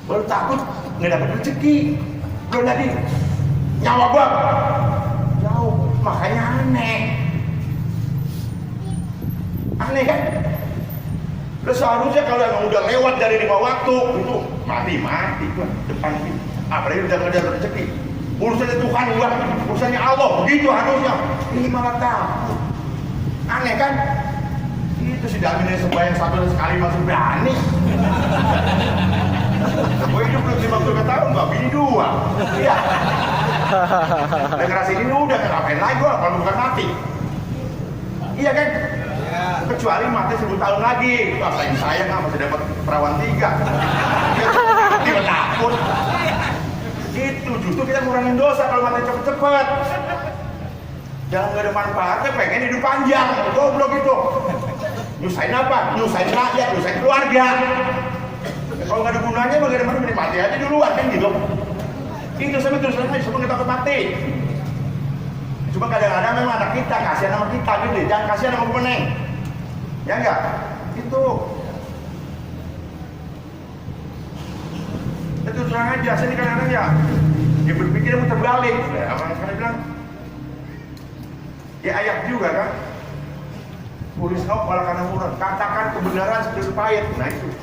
baru takut nggak dapat rezeki, belum lagi nyawa gua jauh, makanya aneh kan? Udah seharusnya kalau yang udah lewat dari 5 waktu itu mati gua depan ini, apalagi udah nggak ada rezeki, urusannya Tuhan gua, urusannya Allah, begitu harusnya. Ini malah takut, aneh kan? Itu si Damin yang sembahyang 1 kali masih berani. Gue hidup belum 50 tahun, gak bini 2. Iya. Dan ngerasain ini udah, ngapain lagi gue kalau bukan mati? Iya kan? Ya. Kecuali mati 1000 tahun lagi. Apain saya nggak masih dapat perawan 3. Dia takut. Itu justru kita ngurangin dosa kalau mati cepet-cepet. Jangan gak ada manfaatnya, pengen hidup panjang. Goblok itu. Nyusahin apa? Nyusahin rakyat, nyusahin keluarga. Kalau nggak ada gunanya, bagaimana mending mati aja duluan kan gitu. Itu sampai terus aja, semua kita takut mati. Cuma kadang-kadang memang anak kita kasihan sama kita gitu, jangan kasihan sama peneng. Ya enggak? Itu terang aja. Saya ini kadang-kadang ya, dia berpikir mau terbalik. Abang sekarang bilang, ya ayat juga kan. Tulis malah karena murah. Katakan kebenaran seperti pahit. Nah itu.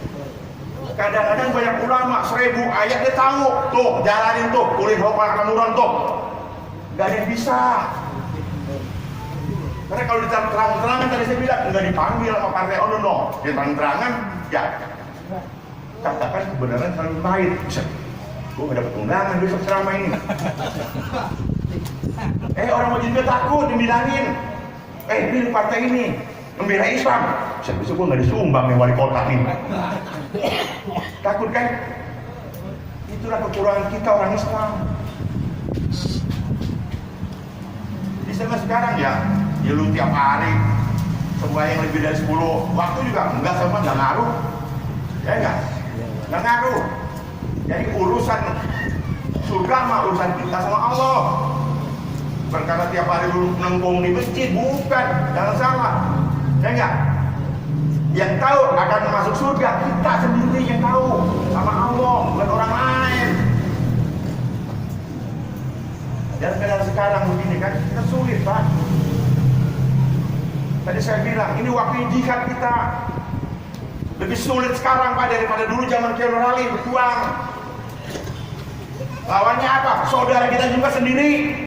Kadang-kadang banyak ulama 1000 ayat dia tahu. Tuh, jalanin tuh. Tulis malah karena murah tuh. Gak ada yang bisa. Karena kalau diterang-terangan tadi saya bilang nggak dipanggil sama partai ono. Dia terang-terangan, ya. Katakan kebenaran terlalu pahit. Bisa. Gue gak dapet undangan besok ceramah ini. Orang mau juga takut dibilangin. Pilih partai ini. Membela Islam, besok gue nggak disumbang yang wali kota nih. Takut kan? Itulah kekurangan kita orang Islam. Jadi sama sekarang ya lu tiap hari sembahyang lebih dari 10 waktu juga enggak, sama nggak ngaruh, ya enggak? Nggak ngaruh. Jadi urusan surga mah urusan kita sama Allah. Bukan karena tiap hari lu nengkung di masjid, bukan, jangan salah. Ya enggak? Yang tahu akan masuk surga kita sendiri yang tahu, sama Allah, bukan orang lain. Dan kadang sekarang begini kan, kita sulit Pak. Tadi saya bilang, ini waktu jihad kita lebih sulit sekarang Pak daripada dulu zaman Kiai Nur Ali berjuang. Lawannya apa? Saudara kita juga sendiri.